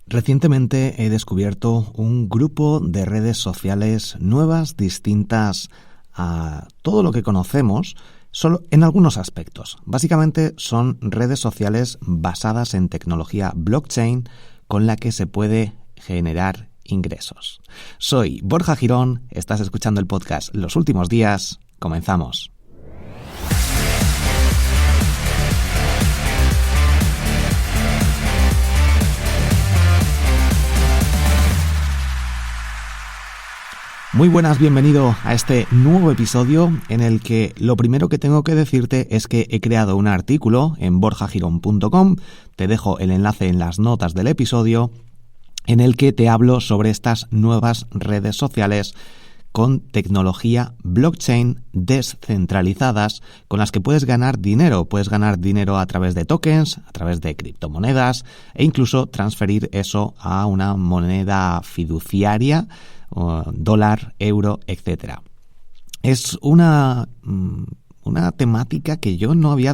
Recientemente he descubierto un grupo de redes sociales nuevas, distintas a todo lo que conocemos, solo en algunos aspectos. Básicamente son redes sociales basadas en tecnología blockchain con la que se puede generar ingresos. Soy Borja Girón, estás escuchando el podcast Los Últimos Días. Comenzamos. Muy buenas, bienvenido a este nuevo episodio en el que lo primero que tengo que decirte es que he creado un artículo en borjagirón.com, te dejo el enlace en las notas del episodio, en el que te hablo sobre estas nuevas redes sociales con tecnología blockchain descentralizadas con las que puedes ganar dinero. Puedes ganar dinero a través de tokens, a través de criptomonedas e incluso transferir eso a una moneda fiduciaria, dólar, euro, etcétera. Es una temática que yo no había...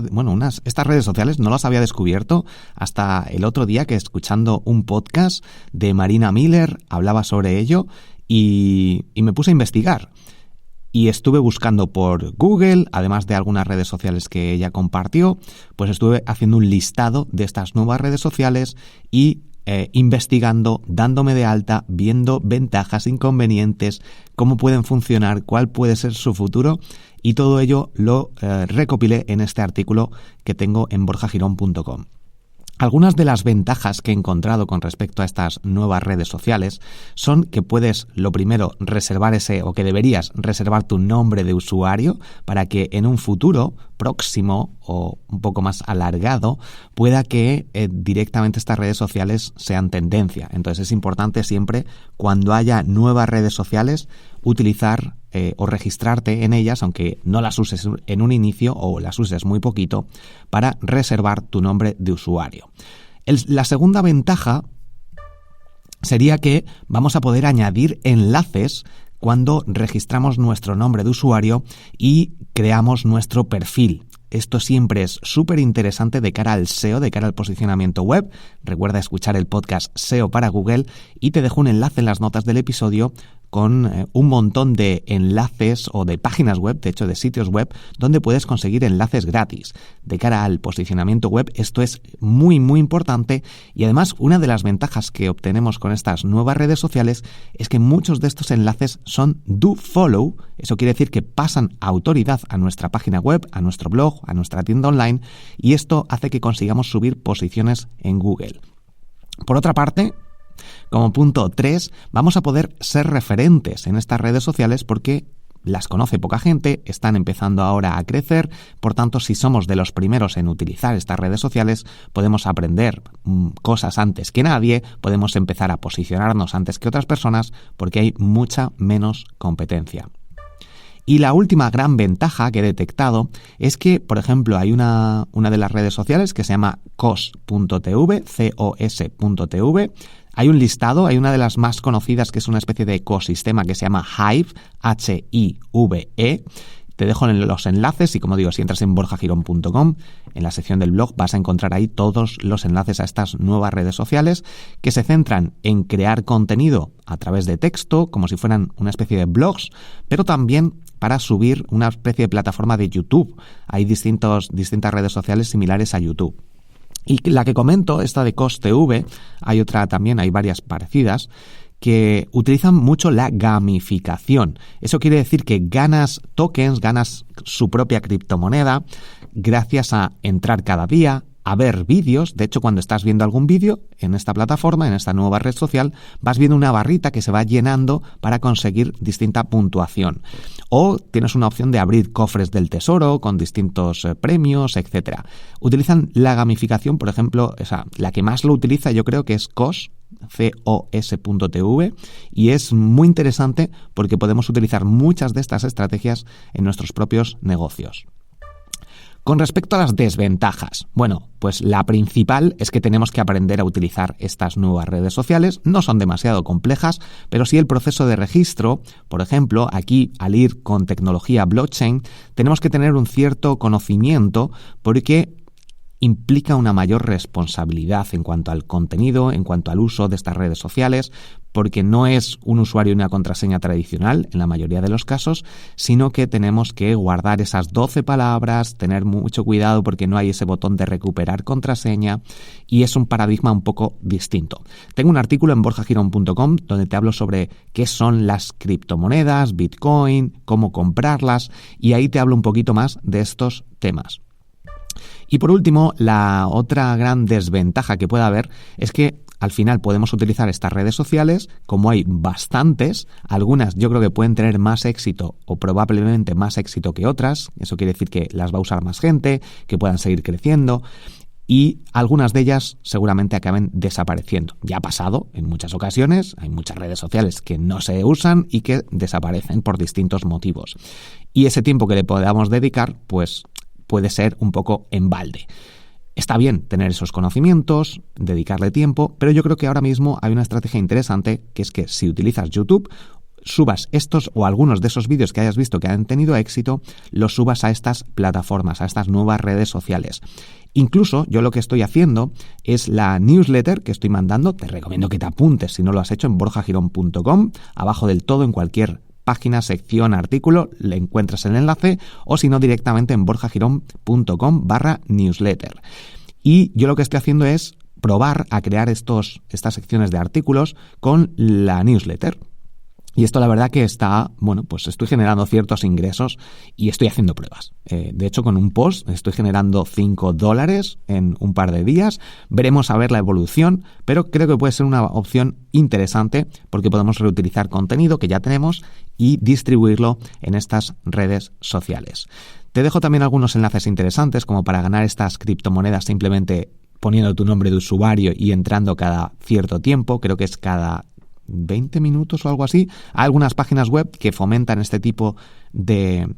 estas redes sociales no las había descubierto hasta el otro día que, escuchando un podcast de Marina Miller, hablaba sobre ello y me puse a investigar. Y estuve buscando por Google, además de algunas redes sociales que ella compartió, pues estuve haciendo un listado de estas nuevas redes sociales y investigando, dándome de alta, viendo ventajas, inconvenientes, cómo pueden funcionar, cuál puede ser su futuro, y todo ello lo recopilé en este artículo que tengo en borjagirón.com. Algunas de las ventajas que he encontrado con respecto a estas nuevas redes sociales son que puedes, lo primero, reservar que deberías reservar tu nombre de usuario para que en un futuro próximo o un poco más alargado pueda que directamente estas redes sociales sean tendencia. Entonces es importante siempre, cuando haya nuevas redes sociales, utilizar o registrarte en ellas, aunque no las uses en un inicio o las uses muy poquito, para reservar tu nombre de usuario. La segunda ventaja sería que vamos a poder añadir enlaces cuando registramos nuestro nombre de usuario y creamos nuestro perfil. Esto siempre es súper interesante de cara al SEO, de cara al posicionamiento web. Recuerda escuchar el podcast SEO para Google y te dejo un enlace en las notas del episodio con un montón de enlaces o de páginas web, de hecho de sitios web, donde puedes conseguir enlaces gratis. De cara al posicionamiento web esto es muy muy importante, y además una de las ventajas que obtenemos con estas nuevas redes sociales es que muchos de estos enlaces son do follow. Eso quiere decir que pasan autoridad a nuestra página web, a nuestro blog, a nuestra tienda online, y esto hace que consigamos subir posiciones en Google. Por otra parte, como punto 3, vamos a poder ser referentes en estas redes sociales porque las conoce poca gente, están empezando ahora a crecer. Por tanto, si somos de los primeros en utilizar estas redes sociales, podemos aprender cosas antes que nadie, podemos empezar a posicionarnos antes que otras personas porque hay mucha menos competencia. Y la última gran ventaja que he detectado es que, por ejemplo, hay una de las redes sociales que se llama cos.tv, cos.tv. Hay un listado, hay una de las más conocidas que es una especie de ecosistema que se llama Hive, Hive. Te dejo en los enlaces y, como digo, si entras en borjagirón.com, en la sección del blog vas a encontrar ahí todos los enlaces a estas nuevas redes sociales que se centran en crear contenido a través de texto, como si fueran una especie de blogs, pero también para subir una especie de plataforma de YouTube. Hay distintas redes sociales similares a YouTube. Y la que comento, esta de CosTV, hay otra también, hay varias parecidas, que utilizan mucho la gamificación. Eso quiere decir que ganas tokens, ganas su propia criptomoneda, gracias a entrar cada día, a ver vídeos. De hecho, cuando estás viendo algún vídeo en esta plataforma, en esta nueva red social, vas viendo una barrita que se va llenando para conseguir distinta puntuación. O tienes una opción de abrir cofres del tesoro con distintos premios, etcétera. Utilizan la gamificación, por ejemplo, la que más lo utiliza yo creo que es cos.tv, y es muy interesante porque podemos utilizar muchas de estas estrategias en nuestros propios negocios. Con respecto a las desventajas, bueno, pues la principal es que tenemos que aprender a utilizar estas nuevas redes sociales. No son demasiado complejas, pero sí el proceso de registro. Por ejemplo, aquí al ir con tecnología blockchain, tenemos que tener un cierto conocimiento porque implica una mayor responsabilidad en cuanto al contenido, en cuanto al uso de estas redes sociales, porque no es un usuario y una contraseña tradicional en la mayoría de los casos, sino que tenemos que guardar esas 12 palabras, tener mucho cuidado porque no hay ese botón de recuperar contraseña y es un paradigma un poco distinto. Tengo un artículo en borjagirón.com donde te hablo sobre qué son las criptomonedas, Bitcoin, cómo comprarlas y ahí te hablo un poquito más de estos temas. Y por último, la otra gran desventaja que puede haber es que al final podemos utilizar estas redes sociales, como hay bastantes, algunas yo creo que pueden tener más éxito o probablemente más éxito que otras, eso quiere decir que las va a usar más gente, que puedan seguir creciendo y algunas de ellas seguramente acaben desapareciendo. Ya ha pasado en muchas ocasiones, hay muchas redes sociales que no se usan y que desaparecen por distintos motivos. Y ese tiempo que le podamos dedicar, pues puede ser un poco en balde. Está bien tener esos conocimientos, dedicarle tiempo, pero yo creo que ahora mismo hay una estrategia interesante, que es que si utilizas YouTube, subas estos o algunos de esos vídeos que hayas visto que han tenido éxito, los subas a estas plataformas, a estas nuevas redes sociales. Incluso yo lo que estoy haciendo es la newsletter que estoy mandando, te recomiendo que te apuntes si no lo has hecho en borjagirón.com, abajo del todo en cualquier página, sección, artículo, le encuentras el enlace o si no directamente en borjagirón.com/newsletter. Y yo lo que estoy haciendo es probar a crear estas secciones de artículos con la newsletter. Y esto la verdad que está, pues estoy generando ciertos ingresos y estoy haciendo pruebas. De hecho, con un post estoy generando $5 en un par de días. Veremos a ver la evolución, pero creo que puede ser una opción interesante porque podemos reutilizar contenido que ya tenemos y distribuirlo en estas redes sociales. Te dejo también algunos enlaces interesantes como para ganar estas criptomonedas simplemente poniendo tu nombre de usuario y entrando cada cierto tiempo. Creo que es cada 20 minutos o algo así. Hay algunas páginas web que fomentan este tipo de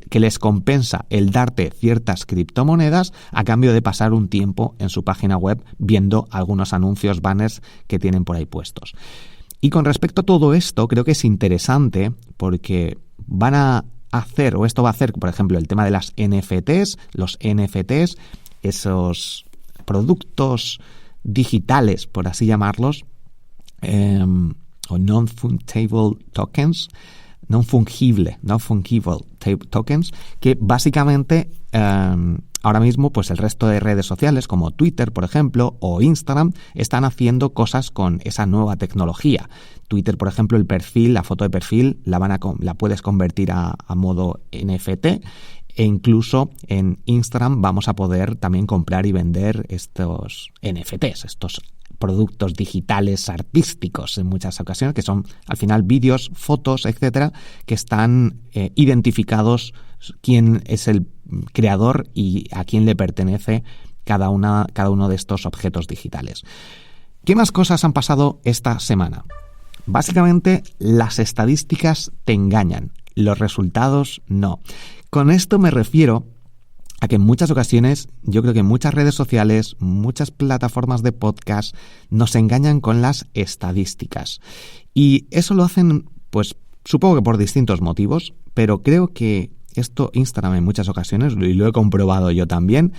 que les compensa el darte ciertas criptomonedas a cambio de pasar un tiempo en su página web viendo algunos anuncios, banners que tienen por ahí puestos. Y con respecto a todo esto, creo que es interesante porque van a hacer, o esto va a hacer, por ejemplo, el tema de las NFTs, los NFTs, esos productos digitales, por así llamarlos, o non-fungible tokens, non-fungible tokens, que básicamente ahora mismo pues el resto de redes sociales como Twitter, por ejemplo, o Instagram están haciendo cosas con esa nueva tecnología. Twitter, por ejemplo, el perfil, la foto de perfil la puedes convertir a modo NFT e incluso en Instagram vamos a poder también comprar y vender estos NFTs, estos productos digitales artísticos en muchas ocasiones, que son al final vídeos, fotos, etcétera, que están identificados quién es el creador y a quién le pertenece cada uno de estos objetos digitales. ¿Qué más cosas han pasado esta semana? Básicamente, las estadísticas te engañan, los resultados no. Con esto me refiero a que en muchas ocasiones, yo creo que muchas redes sociales, muchas plataformas de podcast nos engañan con las estadísticas. Y eso lo hacen, pues supongo que por distintos motivos, pero creo que esto Instagram en muchas ocasiones, y lo he comprobado yo también,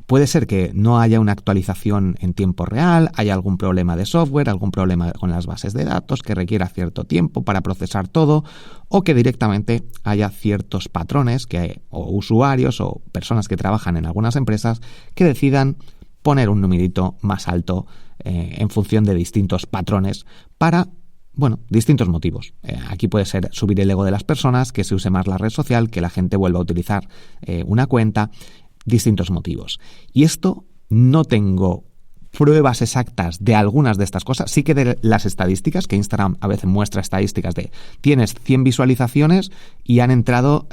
puede ser que no haya una actualización en tiempo real, haya algún problema de software, algún problema con las bases de datos que requiera cierto tiempo para procesar todo, o que directamente haya ciertos patrones o usuarios o personas que trabajan en algunas empresas que decidan poner un numerito más alto en función de distintos patrones para distintos motivos. Aquí puede ser subir el ego de las personas, que se use más la red social, que la gente vuelva a utilizar una cuenta, distintos motivos. Y esto no tengo pruebas exactas de algunas de estas cosas, sí que de las estadísticas, que Instagram a veces muestra estadísticas de tienes 100 visualizaciones y han entrado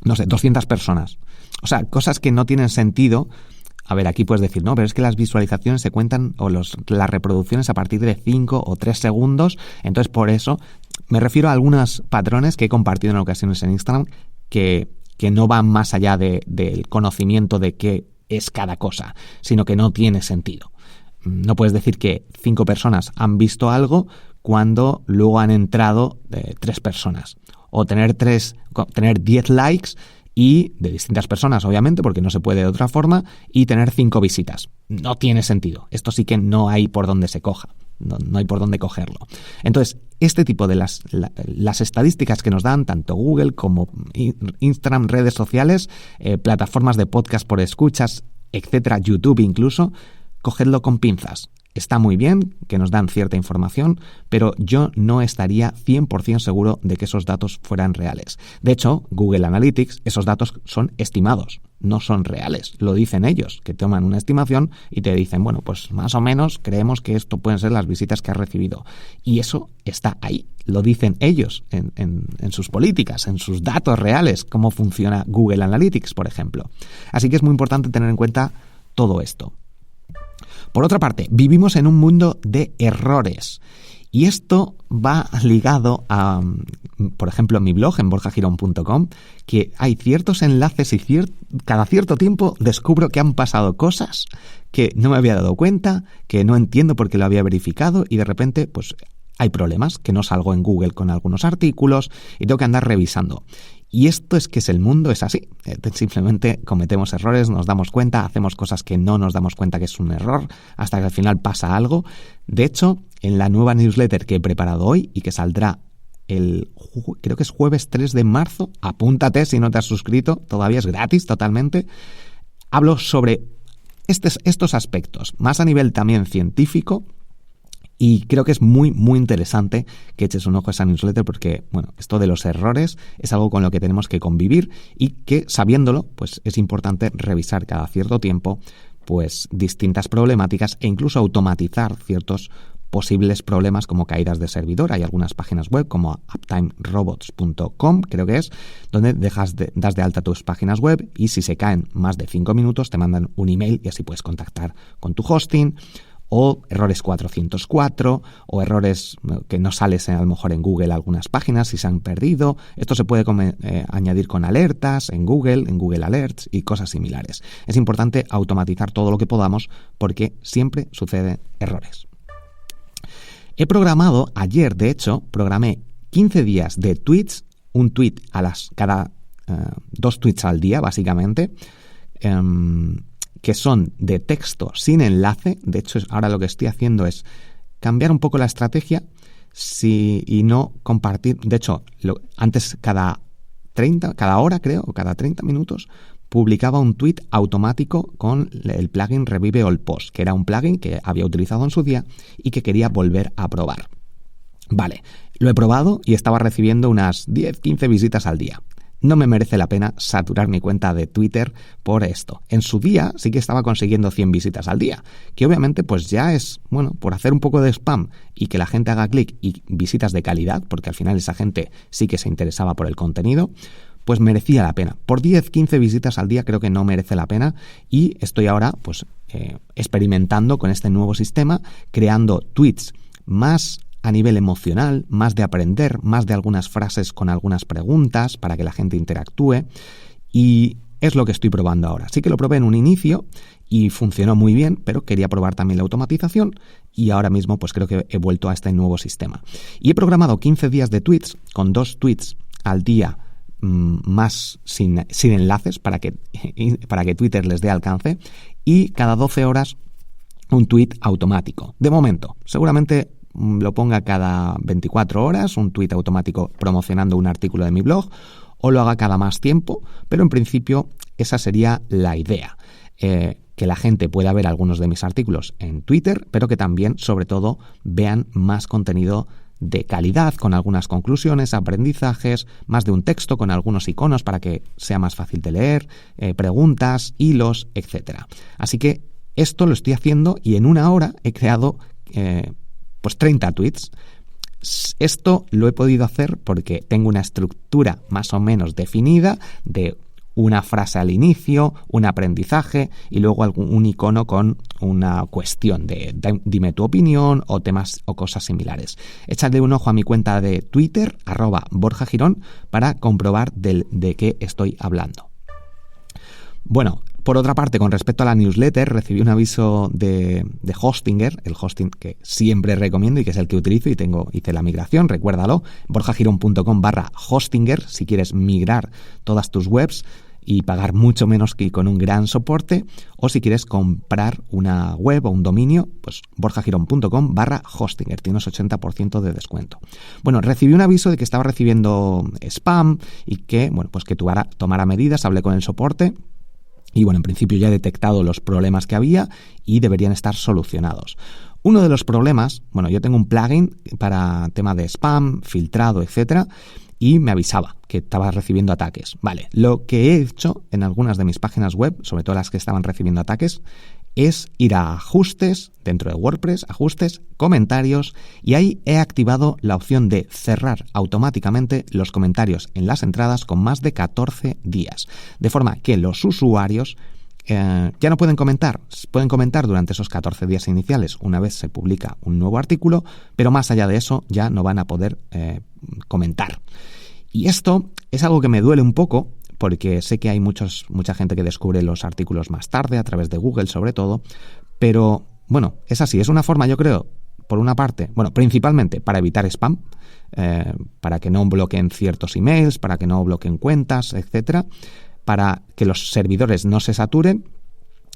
200 personas. O sea, cosas que no tienen sentido. A ver, aquí puedes decir, no, pero es que las visualizaciones se cuentan o las reproducciones a partir de 5 o 3 segundos. Entonces, por eso me refiero a algunos patrones que he compartido en ocasiones en Instagram que no van más allá del conocimiento de qué es cada cosa, sino que no tiene sentido. No puedes decir que 5 personas han visto algo cuando luego han entrado 3 personas. O tener 10 likes y de distintas personas, obviamente, porque no se puede de otra forma, y tener 5 visitas. No tiene sentido. Esto sí que no hay por dónde se coja. No hay por dónde cogerlo. Entonces, este tipo de las estadísticas que nos dan tanto Google como Instagram, redes sociales, plataformas de podcast por escuchas, etcétera, YouTube incluso, cogedlo con pinzas. Está muy bien que nos dan cierta información, pero yo no estaría 100% seguro de que esos datos fueran reales. De hecho, Google Analytics, esos datos son estimados, no son reales. Lo dicen ellos, que toman una estimación y te dicen, bueno, pues más o menos creemos que esto pueden ser las visitas que has recibido. Y eso está ahí, lo dicen ellos en sus políticas, en sus datos reales, cómo funciona Google Analytics, por ejemplo. Así que es muy importante tener en cuenta todo esto. Por otra parte, vivimos en un mundo de errores y esto va ligado a, por ejemplo, en mi blog, en borjagirón.com, que hay ciertos enlaces y cada cierto tiempo descubro que han pasado cosas que no me había dado cuenta, que no entiendo por qué lo había verificado y de repente pues hay problemas, que no salgo en Google con algunos artículos y tengo que andar revisando. Y esto es que el mundo es así. Simplemente cometemos errores, nos damos cuenta, hacemos cosas que no nos damos cuenta que es un error, hasta que al final pasa algo. De hecho, en la nueva newsletter que he preparado hoy y que saldrá creo que es jueves 3 de marzo, apúntate si no te has suscrito, todavía es gratis totalmente, hablo sobre estos aspectos, más a nivel también científico. Y creo que es muy, muy interesante que eches un ojo a esa newsletter porque, bueno, esto de los errores es algo con lo que tenemos que convivir y que, sabiéndolo, pues es importante revisar cada cierto tiempo, pues, distintas problemáticas e incluso automatizar ciertos posibles problemas como caídas de servidor. Hay algunas páginas web como uptimerobots.com, creo que es, donde das de alta tus páginas web y si se caen más de 5 minutos te mandan un email y así puedes contactar con tu hosting. O errores 404, o errores que no sales a lo mejor en Google algunas páginas si se han perdido. Esto se puede añadir con alertas en Google Alerts y cosas similares. Es importante automatizar todo lo que podamos porque siempre suceden errores. He programado, ayer de hecho, programé 15 días de tweets, un tweet cada 2 tweets al día básicamente, que son de texto sin enlace. De hecho, ahora lo que estoy haciendo es cambiar un poco la estrategia y no compartir. De hecho, antes cada hora creo, o cada 30 minutos, publicaba un tweet automático con el plugin Revive All Post, que era un plugin que había utilizado en su día y que quería volver a probar. Vale, lo he probado y estaba recibiendo unas 10-15 visitas al día. No me merece la pena saturar mi cuenta de Twitter por esto. En su día sí que estaba consiguiendo 100 visitas al día, que obviamente pues ya es, bueno, por hacer un poco de spam y que la gente haga clic y visitas de calidad, porque al final esa gente sí que se interesaba por el contenido, pues merecía la pena. Por 10-15 visitas al día creo que no merece la pena y estoy ahora pues experimentando con este nuevo sistema, creando tweets más a nivel emocional, más de aprender, más de algunas frases con algunas preguntas para que la gente interactúe y es lo que estoy probando ahora. Sí que lo probé en un inicio y funcionó muy bien, pero quería probar también la automatización y ahora mismo pues creo que he vuelto a este nuevo sistema. Y he programado 15 días de tweets con 2 tweets al día más sin enlaces para que Twitter les dé alcance y cada 12 horas un tweet automático. De momento, seguramente lo ponga cada 24 horas, un tuit automático promocionando un artículo de mi blog, o lo haga cada más tiempo, pero en principio esa sería la idea, que la gente pueda ver algunos de mis artículos en Twitter, pero que también, sobre todo, vean más contenido de calidad, con algunas conclusiones, aprendizajes, más de un texto con algunos iconos para que sea más fácil de leer, preguntas, hilos, etcétera. Así que esto lo estoy haciendo y en una hora he creado pues 30 tweets. Esto lo he podido hacer porque tengo una estructura más o menos definida de una frase al inicio, un aprendizaje y luego un icono con una cuestión de dime tu opinión o temas o cosas similares. Échale un ojo a mi cuenta de Twitter, @BorjaGirón, para comprobar de qué estoy hablando. Bueno, por otra parte, con respecto a la newsletter, recibí un aviso de Hostinger, el hosting que siempre recomiendo y que es el que utilizo y hice la migración, recuérdalo, borjagirón.com/Hostinger, si quieres migrar todas tus webs. y pagar mucho menos que con un gran soporte, o si quieres comprar una web o un dominio, pues borjagirón.com/Hostinger, tienes 80% de descuento. Bueno, recibí un aviso de que estaba recibiendo spam y que, bueno, pues que tomara medidas, hablé con el soporte. Y bueno, en principio ya he detectado los problemas que había y deberían estar solucionados. Uno de los problemas, bueno, yo tengo un plugin para tema de spam, filtrado, etcétera, y me avisaba que estaba recibiendo ataques. Vale, lo que he hecho en algunas de mis páginas web, sobre todo las que estaban recibiendo ataques, es ir a ajustes, dentro de WordPress, ajustes, comentarios, y ahí he activado la opción de cerrar automáticamente los comentarios en las entradas con más de 14 días. De forma que los usuarios ya no pueden comentar durante esos 14 días iniciales una vez se publica un nuevo artículo, pero más allá de eso ya no van a poder comentar. Y esto es algo que me duele un poco, porque sé que hay mucha gente que descubre los artículos más tarde, a través de Google sobre todo, pero bueno, es así, es una forma, yo creo, por una parte, bueno, principalmente para evitar spam, para que no bloqueen ciertos emails, para que no bloqueen cuentas, etcétera, para que los servidores no se saturen,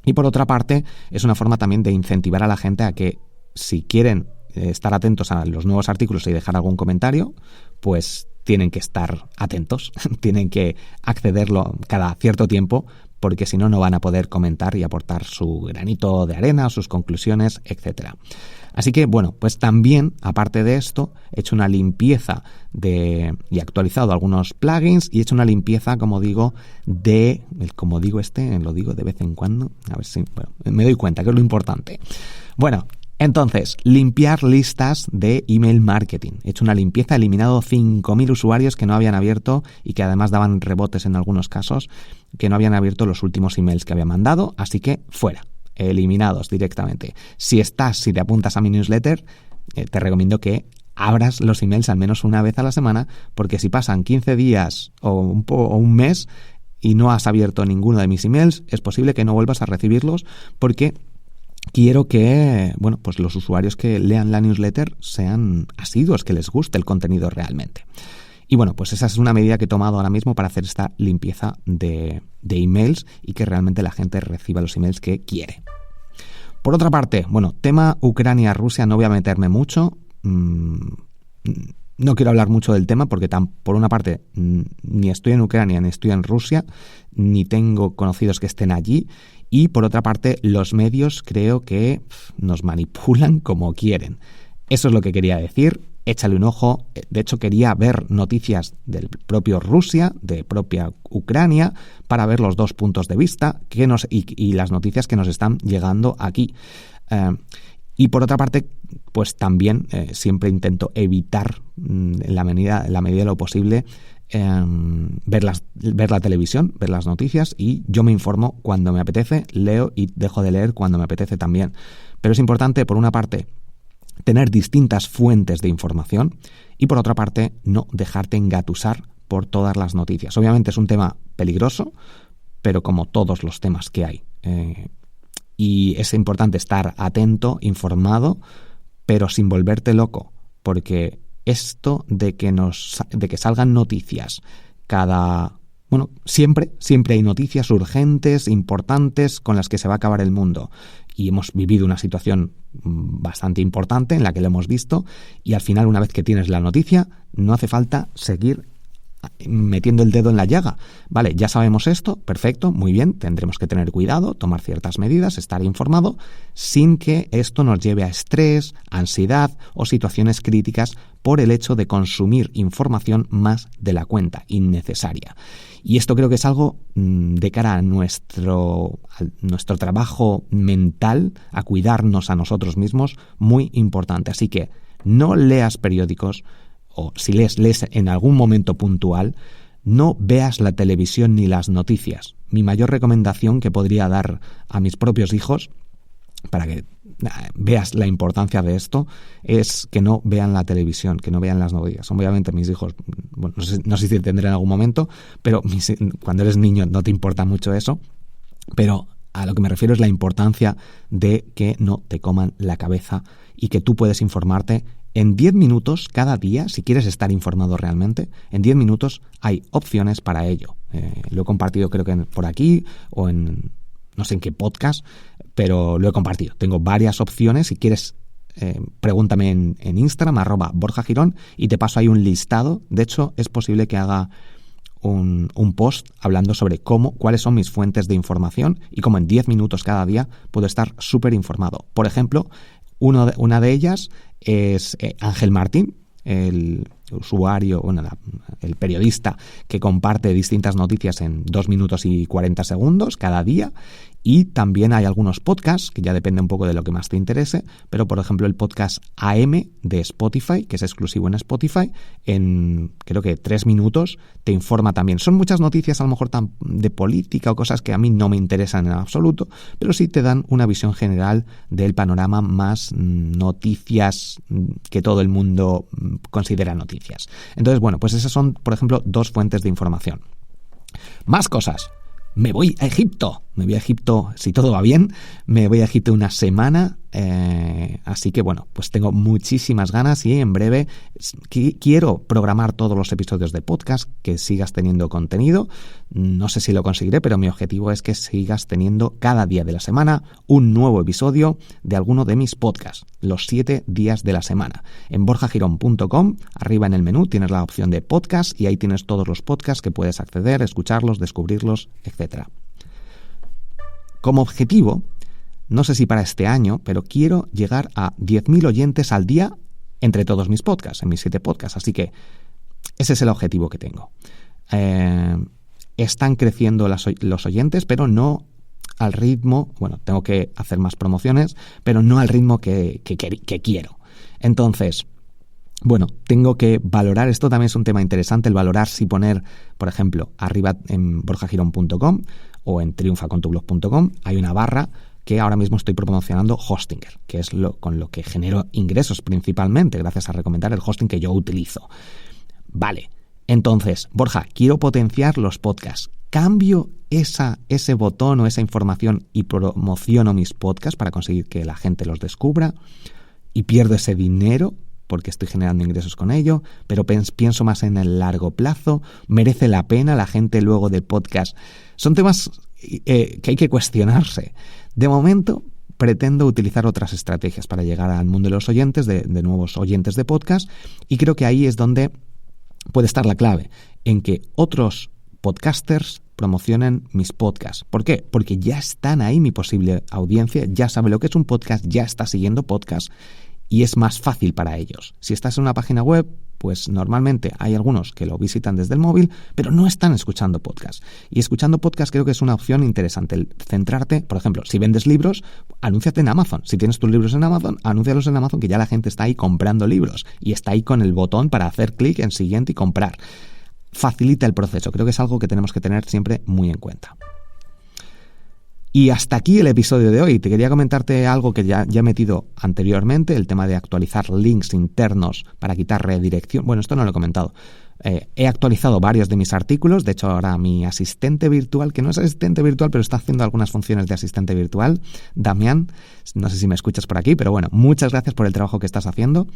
y por otra parte es una forma también de incentivar a la gente a que si quieren estar atentos a los nuevos artículos y dejar algún comentario, pues tienen que estar atentos, tienen que accederlo cada cierto tiempo, porque si no, no van a poder comentar y aportar su granito de arena, sus conclusiones, etcétera. Así que, bueno, pues también, aparte de esto, he hecho una limpieza y actualizado algunos plugins y he hecho una limpieza, como digo, lo digo de vez en cuando, a ver si, bueno, me doy cuenta que es lo importante. Bueno, entonces, limpiar listas de email marketing. He hecho una limpieza, he eliminado 5.000 usuarios que no habían abierto y que además daban rebotes en algunos casos, que no habían abierto los últimos emails que había mandado, así que fuera, eliminados directamente. Si te apuntas a mi newsletter, te recomiendo que abras los emails al menos una vez a la semana, porque si pasan 15 días o un mes y no has abierto ninguno de mis emails, es posible que no vuelvas a recibirlos, porque quiero que, bueno, pues los usuarios que lean la newsletter sean asiduos, que les guste el contenido realmente. Y bueno, pues esa es una medida que he tomado ahora mismo para hacer esta limpieza de emails y que realmente la gente reciba los emails que quiere. Por otra parte, bueno, tema Ucrania-Rusia, no voy a meterme mucho. No quiero hablar mucho del tema porque por una parte ni estoy en Ucrania ni estoy en Rusia, ni tengo conocidos que estén allí. Y por otra parte, los medios creo que nos manipulan como quieren. Eso es lo que quería decir. Échale un ojo. De hecho, quería ver noticias del propio Rusia, de propia Ucrania, para ver los dos puntos de vista y las noticias que nos están llegando aquí. Y por otra parte, pues también siempre intento evitar, en la medida de lo posible, ver la televisión, ver las noticias, y yo me informo cuando me apetece, leo y dejo de leer cuando me apetece también. Pero es importante, por una parte, tener distintas fuentes de información y por otra parte, no dejarte engatusar por todas las noticias. Obviamente es un tema peligroso, pero como todos los temas que hay. Y es importante estar atento, informado, pero sin volverte loco, porque esto de que salgan noticias siempre hay noticias urgentes, importantes, con las que se va a acabar el mundo. Y hemos vivido una situación bastante importante en la que lo hemos visto, y al final, una vez que tienes la noticia, no hace falta seguir metiendo el dedo en la llaga. Vale, ya sabemos esto, perfecto, muy bien, tendremos que tener cuidado, tomar ciertas medidas, estar informado, sin que esto nos lleve a estrés, ansiedad o situaciones críticas por el hecho de consumir información más de la cuenta, innecesaria. Y esto creo que es algo de cara a nuestro trabajo mental, a cuidarnos a nosotros mismos, muy importante. Así que no leas periódicos, o si lees en algún momento puntual, no veas la televisión ni las noticias. Mi mayor recomendación que podría dar a mis propios hijos, para que veas la importancia de esto, es que no vean la televisión, que no vean las noticias. Obviamente mis hijos, bueno, no sé si tendré en algún momento, pero cuando eres niño no te importa mucho eso, pero a lo que me refiero es la importancia de que no te coman la cabeza y que tú puedes informarte En 10 minutos cada día, si quieres estar informado realmente, en 10 minutos hay opciones para ello. Lo he compartido creo que por aquí o en no sé en qué podcast, pero lo he compartido. Tengo varias opciones. Si quieres, pregúntame en Instagram, @BorjaGirón, y te paso ahí un listado. De hecho, es posible que haga un post hablando sobre cuáles son mis fuentes de información y cómo en 10 minutos cada día puedo estar súper informado. Por ejemplo, una de ellas es Ángel Martín, el usuario, el periodista que comparte distintas noticias en 2 minutos y 40 segundos cada día. Y también hay algunos podcasts, que ya depende un poco de lo que más te interese, pero por ejemplo el podcast AM de Spotify, que es exclusivo en Spotify, en creo que 3 minutos te informa también. Son muchas noticias a lo mejor de política o cosas que a mí no me interesan en absoluto, pero sí te dan una visión general del panorama, más noticias que todo el mundo considera noticias. Entonces, bueno, pues esas son, por ejemplo, 2 fuentes de información. Más cosas. Me voy a Egipto, si todo va bien, me voy a Egipto una semana, así que bueno, pues tengo muchísimas ganas y en breve quiero programar todos los episodios de podcast, que sigas teniendo contenido. No sé si lo conseguiré, pero mi objetivo es que sigas teniendo cada día de la semana un nuevo episodio de alguno de mis podcasts, los 7 días de la semana. En borjagirón.com, arriba en el menú tienes la opción de podcast y ahí tienes todos los podcasts que puedes acceder, escucharlos, descubrirlos, etc. Como objetivo, no sé si para este año, pero quiero llegar a 10.000 oyentes al día entre todos mis podcasts, en mis 7 podcasts. Así que ese es el objetivo que tengo. Están creciendo los oyentes, pero no al ritmo, bueno, tengo que hacer más promociones, pero no al ritmo que quiero. Entonces, bueno, tengo que valorar, esto también es un tema interesante, el valorar si poner, por ejemplo, arriba en borjagirón.com o en triunfacontublog.com hay una barra que ahora mismo estoy promocionando Hostinger, que es con lo que genero ingresos principalmente, gracias a recomendar el hosting que yo utilizo. Vale, entonces, Borja, quiero potenciar los podcasts. ¿Cambio ese botón o esa información y promociono mis podcasts para conseguir que la gente los descubra? ¿Y pierdo ese dinero porque estoy generando ingresos con ello? Pero pienso más en el largo plazo. ¿Merece la pena la gente luego del podcast? Son temas que hay que cuestionarse. De momento, pretendo utilizar otras estrategias para llegar al mundo de los oyentes, de nuevos oyentes de podcast, y creo que ahí es donde puede estar la clave, en que otros podcasters promocionen mis podcasts. ¿Por qué? Porque ya están ahí mi posible audiencia, ya sabe lo que es un podcast, ya está siguiendo podcast y es más fácil para ellos. Si estás en una página web, pues normalmente hay algunos que lo visitan desde el móvil, pero no están escuchando podcast. Y escuchando podcast creo que es una opción interesante, el centrarte, por ejemplo, si vendes libros, anúnciate en Amazon. Si tienes tus libros en Amazon, anúncialos en Amazon, que ya la gente está ahí comprando libros y está ahí con el botón para hacer clic en siguiente y comprar. Facilita el proceso, creo que es algo que tenemos que tener siempre muy en cuenta. Y hasta aquí el episodio de hoy. Te quería comentarte algo que ya he metido anteriormente, el tema de actualizar links internos para quitar redirección. Bueno, esto no lo he comentado. He actualizado varios de mis artículos. De hecho, ahora mi asistente virtual, que no es asistente virtual, pero está haciendo algunas funciones de asistente virtual, Damián, no sé si me escuchas por aquí, pero bueno, muchas gracias por el trabajo que estás haciendo.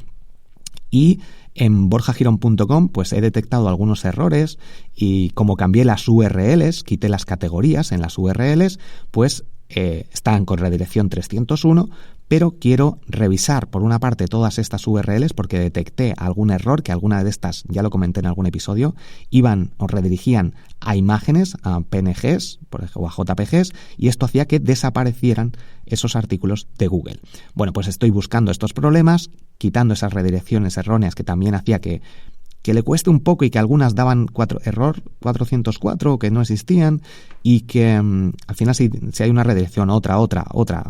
Y en borjagirón.com pues he detectado algunos errores y como cambié las URLs, quité las categorías en las URLs, pues están con redirección 301, pero quiero revisar por una parte todas estas URLs porque detecté algún error, que alguna de estas, ya lo comenté en algún episodio, iban o redirigían a imágenes, a PNGs o a JPGs, y esto hacía que desaparecieran esos artículos de Google. Bueno, pues estoy buscando estos problemas, quitando esas redirecciones erróneas que también hacía que le cueste un poco y que algunas daban error 404 o que no existían, y que al final si hay una redirección, otra,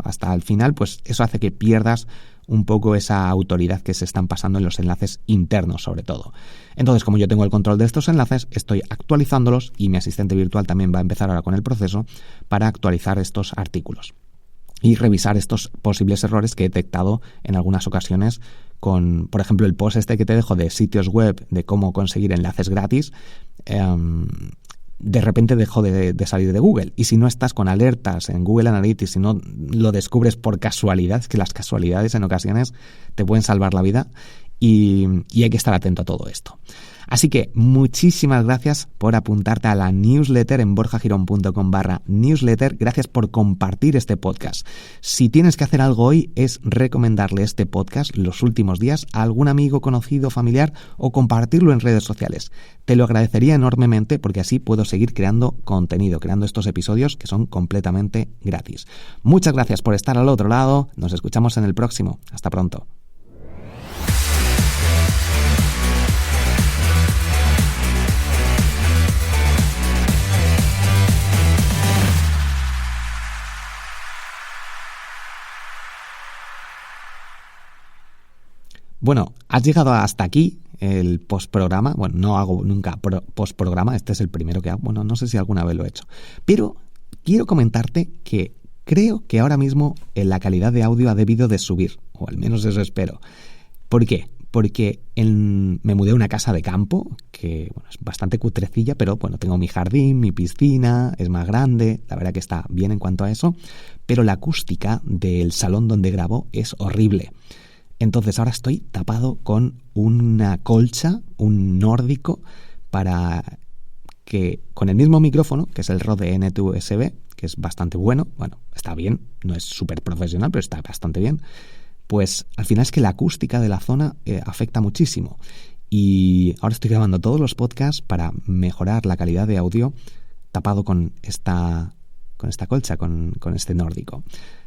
hasta el final, pues eso hace que pierdas un poco esa autoridad que se están pasando en los enlaces internos sobre todo. Entonces, como yo tengo el control de estos enlaces, estoy actualizándolos y mi asistente virtual también va a empezar ahora con el proceso para actualizar estos artículos y revisar estos posibles errores que he detectado en algunas ocasiones con, por ejemplo, el post que te dejo de sitios web de cómo conseguir enlaces gratis. De repente dejó de salir de Google. Y si no estás con alertas en Google Analytics, si no lo descubres por casualidad, es que las casualidades en ocasiones te pueden salvar la vida, y hay que estar atento a todo esto. Así que muchísimas gracias por apuntarte a la newsletter en borjagirón.com/newsletter. Gracias por compartir este podcast. Si tienes que hacer algo hoy es recomendarle este podcast los últimos días a algún amigo, conocido, familiar o compartirlo en redes sociales. Te lo agradecería enormemente porque así puedo seguir creando contenido, creando estos episodios que son completamente gratis. Muchas gracias por estar al otro lado. Nos escuchamos en el próximo. Hasta pronto. Bueno, has llegado hasta aquí el postprograma. Bueno, no hago nunca postprograma, este es el primero que hago. Bueno, no sé si alguna vez lo he hecho. Pero quiero comentarte que creo que ahora mismo la calidad de audio ha debido de subir, o al menos eso espero. ¿Por qué? Porque me mudé a una casa de campo, que bueno, es bastante cutrecilla, pero bueno, tengo mi jardín, mi piscina, es más grande, la verdad que está bien en cuanto a eso, pero la acústica del salón donde grabo es horrible. Entonces ahora estoy tapado con una colcha, un nórdico, para que con el mismo micrófono, que es el Rode N2 USB, que es bastante bueno, está bien, no es súper profesional, pero está bastante bien, pues al final es que la acústica de la zona afecta muchísimo. Y ahora estoy grabando todos los podcasts para mejorar la calidad de audio tapado con esta colcha, con este nórdico.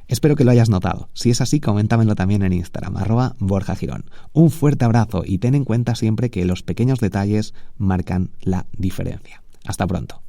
Espero que lo hayas notado. Si es así, coméntamelo también en Instagram, @BorjaGirón. Un fuerte abrazo y ten en cuenta siempre que los pequeños detalles marcan la diferencia. Hasta pronto.